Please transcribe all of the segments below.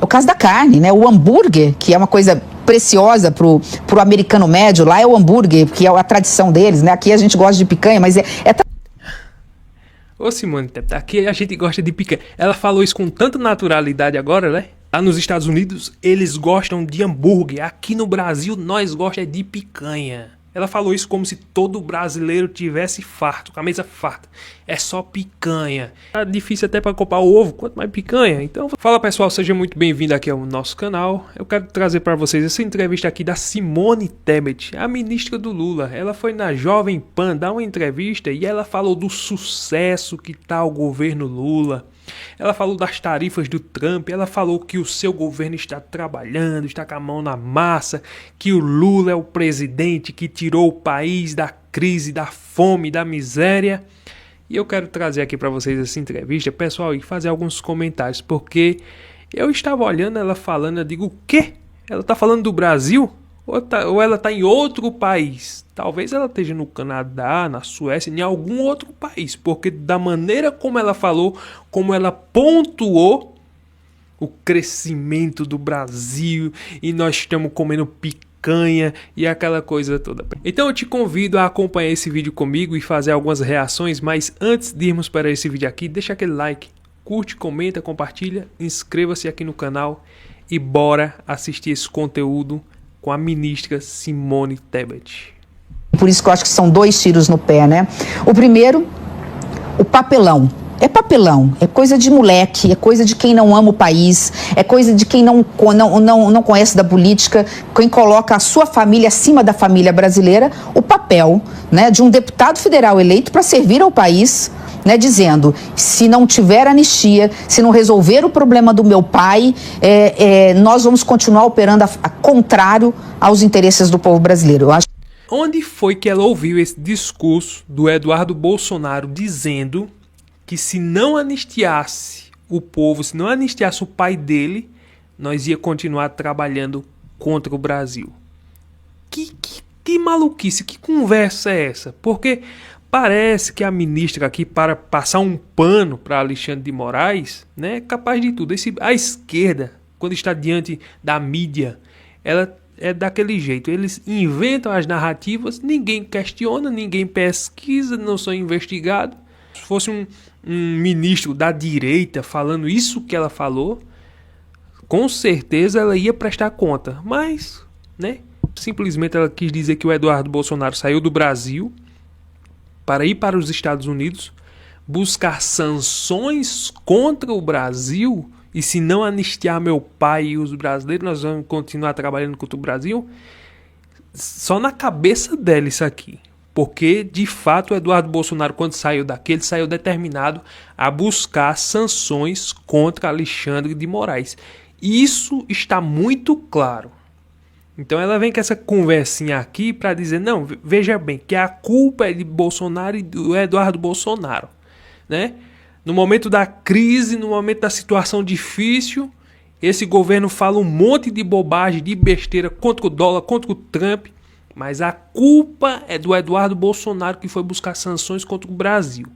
o caso da carne, né? O hambúrguer, que é uma coisa preciosa pro americano médio, lá é o hambúrguer, que é a tradição deles, né? Aqui a gente gosta de picanha, mas Ô Simone, aqui a gente gosta de picanha. Ela falou isso com tanta naturalidade agora, né? Lá nos Estados Unidos, eles gostam de hambúrguer. Aqui no Brasil, nós gostamos de picanha. Ela falou isso como se todo brasileiro tivesse farto, com a mesa farta. É só picanha. Tá difícil até para comprar o ovo, quanto mais picanha. Então, fala pessoal, seja muito bem-vindo aqui ao nosso canal. Eu quero trazer para vocês essa entrevista aqui da Simone Tebet, a ministra do Lula. Ela foi na Jovem Pan dar uma entrevista e ela falou do sucesso que tá o governo Lula. Ela falou das tarifas do Trump, ela falou que o seu governo está trabalhando, está com a mão na massa, que o Lula é o presidente que tirou o país da crise, da fome, da miséria. E eu quero trazer aqui para vocês essa entrevista, pessoal, e fazer alguns comentários, porque eu estava olhando ela falando, eu digo, o quê? Ela está falando do Brasil? Ou ela está em outro país? Talvez ela esteja no Canadá, na Suécia, em algum outro país. Porque da maneira como ela falou, como ela pontuou o crescimento do Brasil, e nós estamos comendo picanha e aquela coisa toda. Então eu te convido a acompanhar esse vídeo comigo e fazer algumas reações. Mas antes de irmos para esse vídeo aqui, deixa aquele like, curte, comenta, compartilha, inscreva-se aqui no canal e bora assistir esse conteúdo com a ministra Simone Tebet. por isso que eu acho que são 2 tiros no pé, né? O primeiro, o papelão. É papelão, é coisa de moleque, é coisa de quem não ama o país, é coisa de quem não conhece da política, quem coloca a sua família acima da família brasileira, o papel, né, de um deputado federal eleito para servir ao país, né, dizendo, se não tiver anistia, se não resolver o problema do meu pai, nós vamos continuar operando a contrário aos interesses do povo brasileiro. Eu acho. Onde foi que ela ouviu esse discurso do Eduardo Bolsonaro dizendo que se não anistiasse o povo, se não anistiasse o pai dele, nós ia continuar trabalhando contra o Brasil? Que maluquice, que conversa é essa? Porque parece que a ministra aqui, para passar um pano para Alexandre de Moraes, né, é capaz de tudo. A esquerda, quando está diante da mídia, ela é daquele jeito. Eles inventam as narrativas, ninguém questiona, ninguém pesquisa, não são investigados. Se fosse um ministro da direita falando isso que ela falou, com certeza ela ia prestar conta. Mas, né, simplesmente ela quis dizer que o Eduardo Bolsonaro saiu do Brasil para ir para os Estados Unidos, buscar sanções contra o Brasil, e se não anistiar meu pai e os brasileiros, nós vamos continuar trabalhando contra o Brasil. Só na cabeça dela isso aqui. Porque, de fato, o Eduardo Bolsonaro, quando saiu daqui, ele saiu determinado a buscar sanções contra Alexandre de Moraes. Isso está muito claro. Então ela vem com essa conversinha aqui para dizer, não, veja bem, que a culpa é de Bolsonaro e do Eduardo Bolsonaro, né? No momento da crise, no momento da situação difícil, esse governo fala um monte de bobagem, de besteira contra o dólar, contra o Trump, mas a culpa é do Eduardo Bolsonaro, que foi buscar sanções contra o Brasil.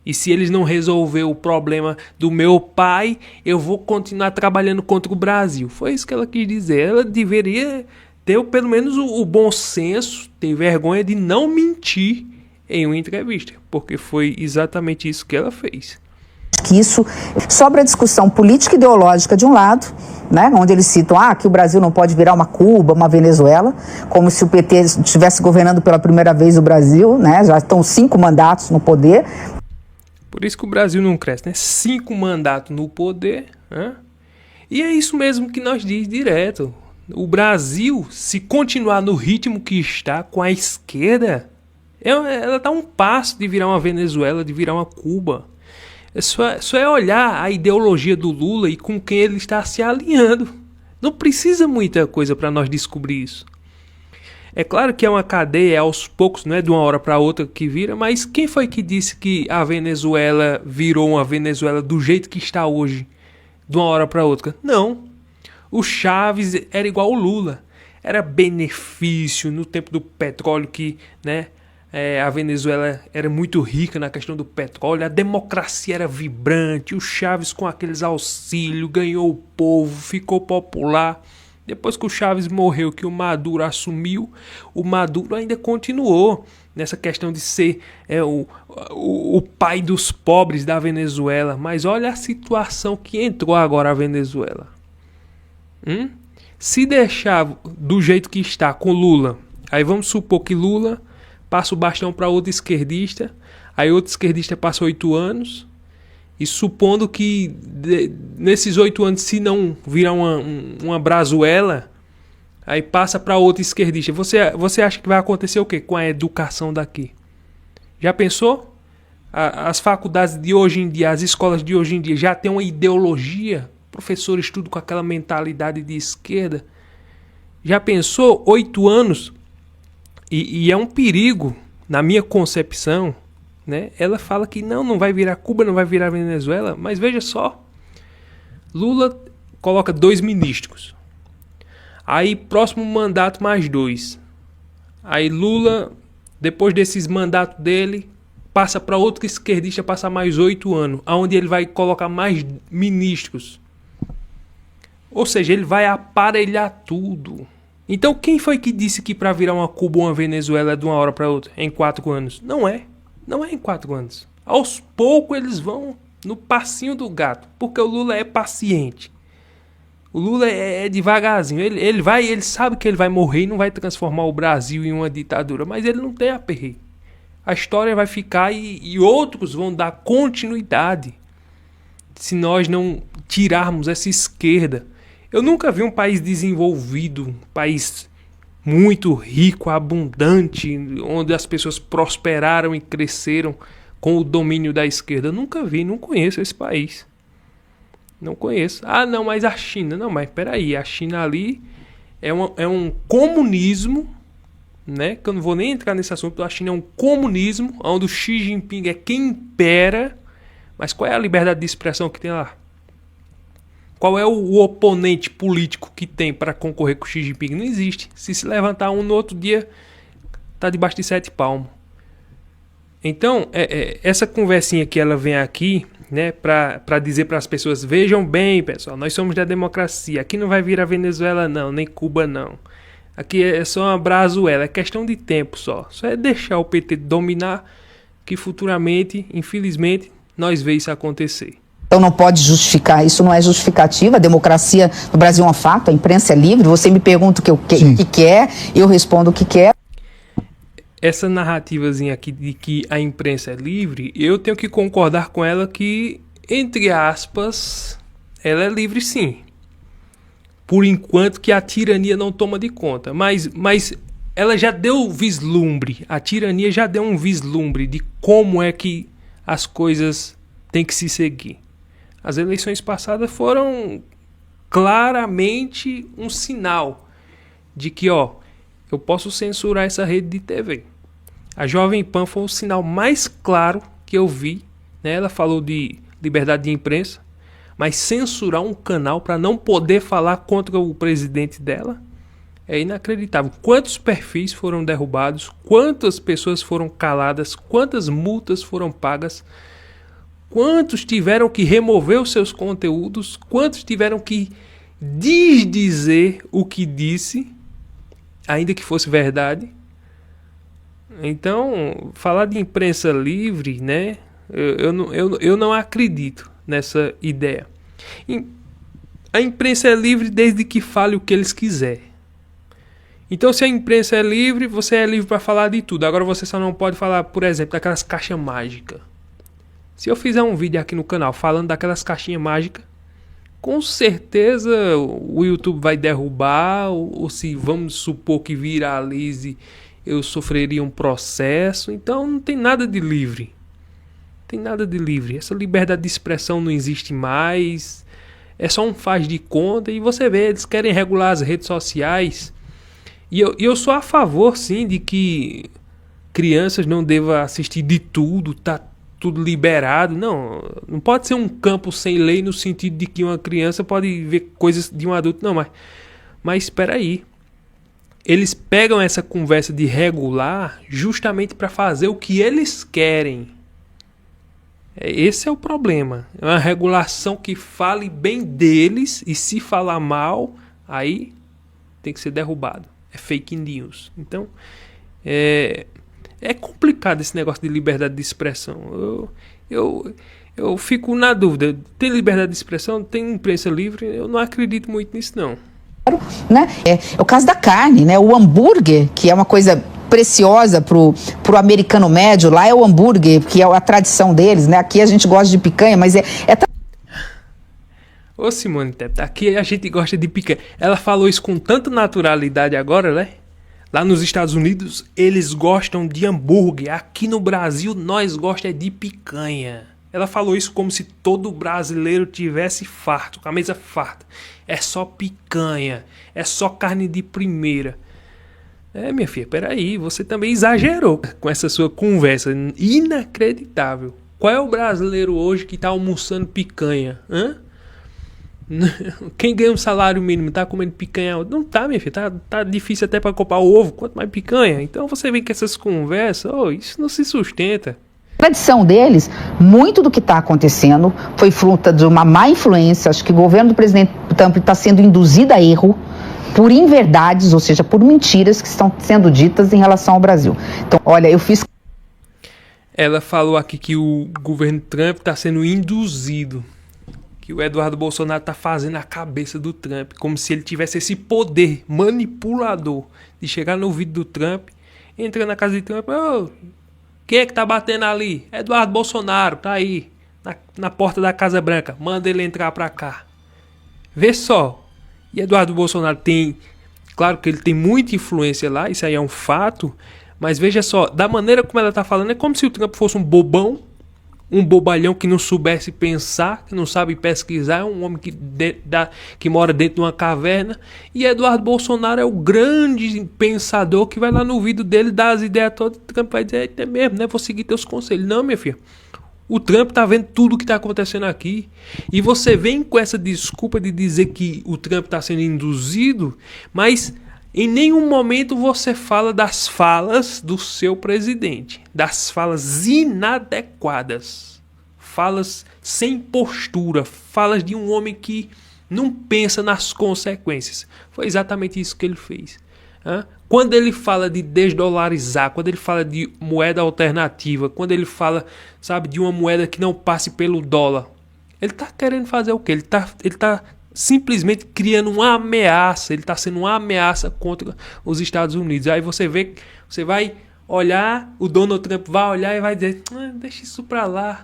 E se eles não resolver o problema do meu pai, eu vou continuar trabalhando contra o Brasil. Foi isso que ela quis dizer. Ela deveria ter pelo menos o bom senso, ter vergonha de não mentir em uma entrevista, porque foi exatamente isso que ela fez. Que isso sobra discussão política e ideológica de um lado, né, onde eles citam que o Brasil não pode virar uma Cuba, uma Venezuela, como se o PT estivesse governando pela primeira vez o Brasil, né, já estão 5 mandatos no poder. Por isso que o Brasil não cresce, né? 5 mandatos no poder, né? E é isso mesmo que nós diz direto. O Brasil, se continuar no ritmo que está com a esquerda, ela está a um passo de virar uma Venezuela, de virar uma Cuba. Só é olhar a ideologia do Lula e com quem ele está se alinhando. Não precisa muita coisa para nós descobrir isso. É claro que é uma cadeia, aos poucos, não é de uma hora para outra que vira, mas quem foi que disse que a Venezuela virou uma Venezuela do jeito que está hoje, de uma hora para outra? Não. O Chaves era igual o Lula. Era benefício no tempo do petróleo que, né, A Venezuela era muito rica na questão do petróleo, a democracia era vibrante, o Chávez com aqueles auxílios ganhou o povo, ficou popular. Depois que o Chávez morreu, que o Maduro assumiu, o Maduro ainda continuou nessa questão de ser o pai dos pobres da Venezuela. Mas olha a situação que entrou agora a Venezuela. Se deixar do jeito que está com Lula, aí vamos supor que Lula passa o bastão para outro esquerdista, aí outro esquerdista passa 8 anos, e supondo que nesses 8 anos, se não virar uma brazuela, aí passa para outro esquerdista. Você acha que vai acontecer o quê com a educação daqui? Já pensou? As faculdades de hoje em dia, as escolas de hoje em dia já têm uma ideologia, professores tudo com aquela mentalidade de esquerda. Já pensou 8 anos? E é um perigo, na minha concepção, né? Ela fala que não vai virar Cuba, não vai virar Venezuela, mas veja só, Lula coloca 2 ministros, aí próximo mandato mais 2, aí Lula, depois desses mandatos dele, passa para outro esquerdista, passa mais 8 anos, onde ele vai colocar mais ministros, ou seja, ele vai aparelhar tudo. Então quem foi que disse que para virar uma Cuba ou uma Venezuela é de uma hora para outra, em 4 anos? Não é em 4 anos. Aos poucos eles vão no passinho do gato, porque o Lula é paciente. O Lula é devagarzinho, ele sabe que ele vai morrer e não vai transformar o Brasil em uma ditadura, mas ele não tem aperreio. A história vai ficar e outros vão dar continuidade se nós não tirarmos essa esquerda. Eu nunca vi um país desenvolvido, um país muito rico, abundante, onde as pessoas prosperaram e cresceram com o domínio da esquerda. Eu nunca vi, não conheço esse país. Não conheço. Ah, não, mas a China. Não, mas peraí, a China ali é um comunismo, né? Que eu não vou nem entrar nesse assunto. A China é um comunismo, onde o Xi Jinping é quem impera. Mas qual é a liberdade de expressão que tem lá? Qual é o oponente político que tem para concorrer com o Xi Jinping? Não existe. Se levantar um no outro dia, tá debaixo de 7 palmos. Então, essa conversinha que ela vem aqui, né, para dizer para as pessoas, vejam bem, pessoal, nós somos da democracia. Aqui não vai virar Venezuela não, nem Cuba não. Aqui é só uma brazuela, é questão de tempo só. Só é deixar o PT dominar, que futuramente, infelizmente, nós vemos isso acontecer. Então não pode justificar, isso não é justificativa. A democracia no Brasil é um fato, a imprensa é livre. Você me pergunta o que quer, eu respondo o que quer. Essa narrativazinha aqui de que a imprensa é livre, eu tenho que concordar com ela que, entre aspas, ela é livre sim. Por enquanto que a tirania não toma de conta. Mas ela já deu vislumbre, a tirania já deu um vislumbre de como é que as coisas têm que se seguir. As eleições passadas foram claramente um sinal de que, eu posso censurar essa rede de TV. A Jovem Pan foi o sinal mais claro que eu vi, né? Ela falou de liberdade de imprensa, mas censurar um canal para não poder falar contra o presidente dela é inacreditável. Quantos perfis foram derrubados, quantas pessoas foram caladas, quantas multas foram pagas, quantos tiveram que remover os seus conteúdos, quantos tiveram que desdizer o que disse, ainda que fosse verdade. Então, falar de imprensa livre, né? Eu não acredito nessa ideia. A imprensa é livre desde que fale o que eles quiserem. Então, se a imprensa é livre, você é livre para falar de tudo. Agora você só não pode falar, por exemplo, daquelas caixas mágicas. Se eu fizer um vídeo aqui no canal falando daquelas caixinhas mágicas, com certeza o YouTube vai derrubar, ou se vamos supor que viralize, eu sofreria um processo. Então não tem nada de livre. Tem nada de livre. Essa liberdade de expressão não existe mais. É só um faz de conta. E você vê, eles querem regular as redes sociais. E eu sou a favor, sim, de que crianças não devam assistir de tudo, tá tudo liberado. Não pode ser um campo sem lei no sentido de que uma criança pode ver coisas de um adulto. Não, mas espera aí. eles pegam essa conversa de regular justamente para fazer o que eles querem. Esse é o problema. É uma regulação que fale bem deles, e se falar mal, aí tem que ser derrubado. É fake news. Então, é complicado esse negócio de liberdade de expressão. Eu fico na dúvida. Tem liberdade de expressão? Tem imprensa livre? Eu não acredito muito nisso, não. Né? É o caso da carne, né? O hambúrguer, que é uma coisa preciosa pro americano médio, lá é o hambúrguer, que é a tradição deles, né? Aqui a gente gosta de picanha, mas Ô Simone Tebet, aqui a gente gosta de picanha. Ela falou isso com tanta naturalidade agora, né? Lá nos Estados Unidos, eles gostam de hambúrguer. Aqui no Brasil, nós gostamos de picanha. Ela falou isso como se todo brasileiro tivesse farto, com a mesa farta. É só picanha, é só carne de primeira. Minha filha, peraí, você também exagerou com essa sua conversa inacreditável. Qual é o brasileiro hoje que tá almoçando picanha? Hã? Quem ganha um salário mínimo tá comendo picanha? Não tá, minha filha, tá difícil até para comprar o ovo, quanto mais picanha. Então você vem com essas conversas, isso não se sustenta. A tradição deles, muito do que está acontecendo foi fruto de uma má influência. Acho que o governo do presidente Trump está sendo induzido a erro por inverdades, ou seja, por mentiras que estão sendo ditas em relação ao Brasil. Então, olha, eu fiz... Ela falou aqui que o governo Trump está sendo induzido, que o Eduardo Bolsonaro está fazendo a cabeça do Trump, como se ele tivesse esse poder manipulador de chegar no ouvido do Trump, entrar na casa de Trump, quem é que tá batendo ali? Eduardo Bolsonaro, tá aí, na porta da Casa Branca. Manda ele entrar pra cá. Vê só. E Eduardo Bolsonaro tem... Claro que ele tem muita influência lá, isso aí é um fato. Mas veja só, da maneira como ela tá falando, é como se o Trump fosse um bobão, um bobalhão que não soubesse pensar, que não sabe pesquisar, um homem que mora dentro de uma caverna. E Eduardo Bolsonaro é o grande pensador que vai lá no ouvido dele, dar as ideias todas. O Trump vai dizer, é mesmo, né? Vou seguir teus conselhos. Não, minha filha. O Trump tá vendo tudo o que tá acontecendo aqui. E você vem com essa desculpa de dizer que o Trump tá sendo induzido, mas em nenhum momento você fala das falas do seu presidente, das falas inadequadas, falas sem postura, falas de um homem que não pensa nas consequências. Foi exatamente isso que ele fez. Quando ele fala de desdolarizar, quando ele fala de moeda alternativa, quando ele fala, sabe, de uma moeda que não passe pelo dólar, ele está querendo fazer o quê? Ele tá simplesmente criando uma ameaça. Ele está sendo uma ameaça contra os Estados Unidos. Aí você vai olhar, o Donald Trump vai olhar e vai dizer, deixa isso pra lá,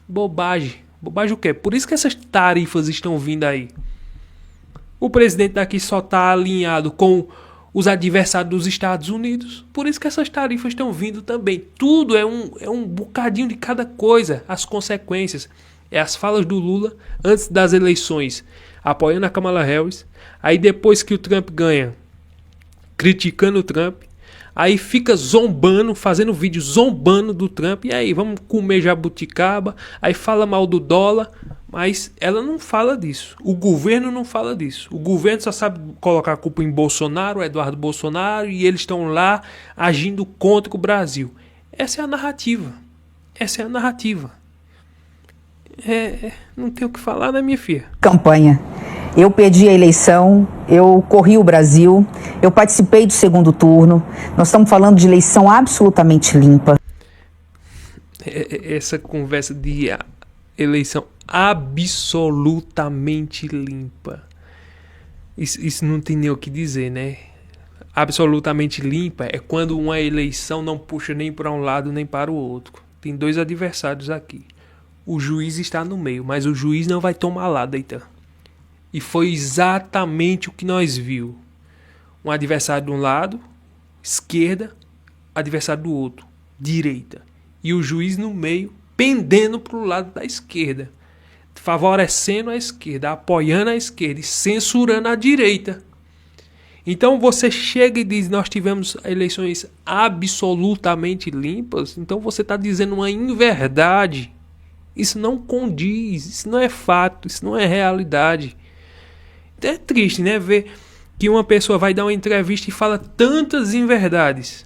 bobagem. Bobagem o quê? Por isso que essas tarifas estão vindo aí. O presidente daqui só está alinhado com os adversários dos Estados Unidos. Por isso que essas tarifas estão vindo também. Tudo é um bocadinho de cada coisa. As consequências. As falas do Lula antes das eleições, apoiando a Kamala Harris. Aí depois que o Trump ganha, criticando o Trump. Aí fica zombando, fazendo vídeo zombando do Trump. E aí, vamos comer jabuticaba. Aí fala mal do dólar. Mas ela não fala disso. O governo não fala disso. O governo só sabe colocar a culpa em Bolsonaro, Eduardo Bolsonaro. E eles estão lá agindo contra o Brasil. Essa é a narrativa. Essa é a narrativa. Não tem o que falar, né, minha filha? Campanha. Eu perdi a eleição, eu corri o Brasil, eu participei do segundo turno. Nós estamos falando de eleição absolutamente limpa. Essa conversa de eleição absolutamente limpa. Isso não tem nem o que dizer, né? Absolutamente limpa é quando uma eleição não puxa nem para um lado nem para o outro. Tem dois adversários aqui. O juiz está no meio, mas o juiz não vai tomar lado, então. E foi exatamente o que nós viu. Um adversário de um lado, esquerda, adversário do outro, direita. E o juiz no meio, pendendo para o lado da esquerda. Favorecendo a esquerda, apoiando a esquerda e censurando a direita. Então você chega e diz, nós tivemos eleições absolutamente limpas. Então você está dizendo uma inverdade. Isso não condiz, isso não é fato, isso não é realidade. É triste, né, ver que uma pessoa vai dar uma entrevista e fala tantas inverdades,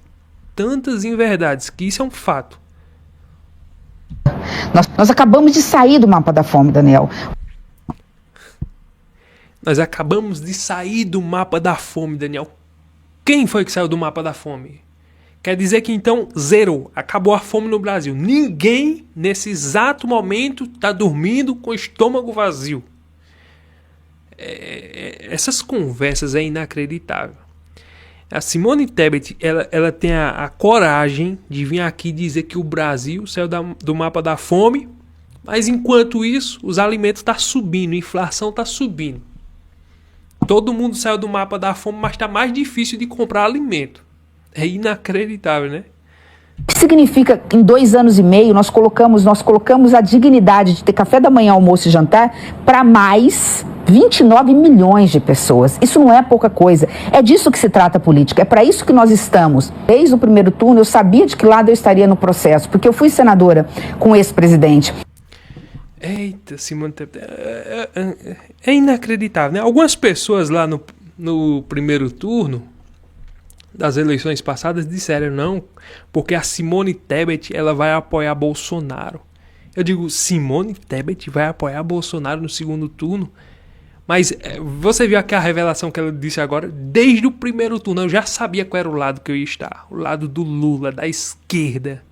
que isso é um fato. Nós acabamos de sair do mapa da fome, Daniel. Nós acabamos de sair do mapa da fome, Daniel. Quem foi que saiu do mapa da fome? Quer dizer que então zerou, acabou a fome no Brasil. Ninguém nesse exato momento está dormindo com o estômago vazio. Essas conversas é inacreditável. A Simone Tebet, ela tem a coragem de vir aqui dizer que o Brasil saiu do mapa da fome, mas enquanto isso, os alimentos estão subindo, a inflação está subindo. Todo mundo saiu do mapa da fome, mas está mais difícil de comprar alimento. É inacreditável, né? O que significa que em 2 anos e meio nós colocamos a dignidade de ter café da manhã, almoço e jantar para mais 29 milhões de pessoas. Isso não é pouca coisa. É disso que se trata a política. É para isso que nós estamos. Desde o primeiro turno eu sabia de que lado eu estaria no processo, porque eu fui senadora com esse presidente. Eita, Simone Tebet, é inacreditável, né? Algumas pessoas lá no primeiro turno das eleições passadas disseram não, porque a Simone Tebet ela vai apoiar Bolsonaro. Eu digo, Simone Tebet vai apoiar Bolsonaro no segundo turno? Mas você viu aqui a revelação que ela disse agora? Desde o primeiro turno eu já sabia qual era o lado que eu ia estar. O lado do Lula, da esquerda.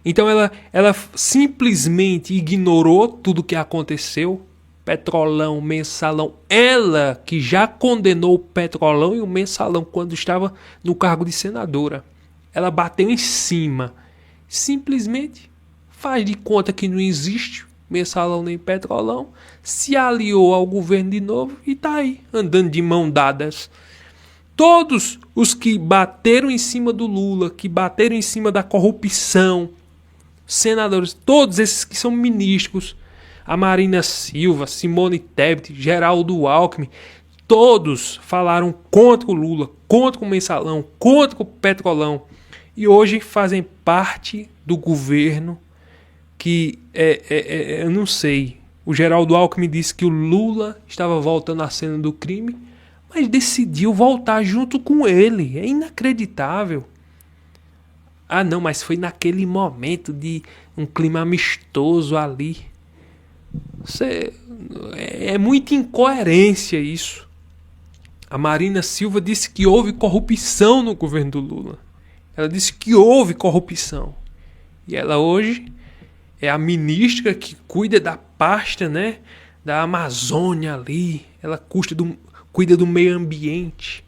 Então ela simplesmente ignorou tudo o que aconteceu. Petrolão, Mensalão. Ela que já condenou o Petrolão e o Mensalão quando estava no cargo de senadora. Ela bateu em cima. Simplesmente faz de conta que não existe Mensalão nem Petrolão. Se aliou ao governo de novo e tá aí, andando de mão dadas. Todos os que bateram em cima do Lula, que bateram em cima da corrupção, senadores, todos esses que são ministros, a Marina Silva, Simone Tebet, Geraldo Alckmin, todos falaram contra o Lula, contra o Mensalão, contra o Petrolão. E hoje fazem parte do governo que, eu não sei, o Geraldo Alckmin disse que o Lula estava voltando à cena do crime, mas decidiu voltar junto com ele. É inacreditável. Ah não, mas foi naquele momento de um clima amistoso ali. É muita incoerência isso. A Marina Silva disse que houve corrupção no governo do Lula. Ela disse que houve corrupção. E ela hoje é a ministra que cuida da pasta, né, da Amazônia ali. Ela cuida do meio ambiente.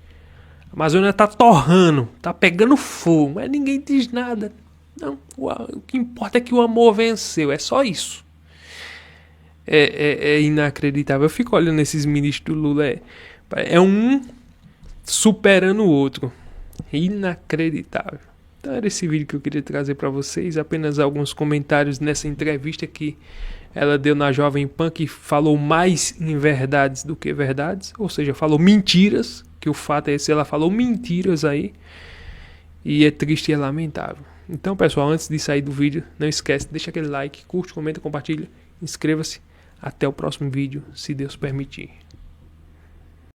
A Amazônia tá torrando, tá pegando fogo, mas ninguém diz nada. Não, o que importa é que o amor venceu. É só isso. É inacreditável. Eu fico olhando esses ministros do Lula. É um superando o outro. Inacreditável. Então era esse vídeo que eu queria trazer para vocês. Apenas alguns comentários nessa entrevista que ela deu na Jovem Pan, que falou mais em verdades do que verdades. Ou seja, falou mentiras. Que o fato é esse, ela falou mentiras aí. E é triste e é lamentável. Então, pessoal, antes de sair do vídeo, não esquece, deixa aquele like, curte, comenta, compartilha, inscreva-se. Até o próximo vídeo, se Deus permitir.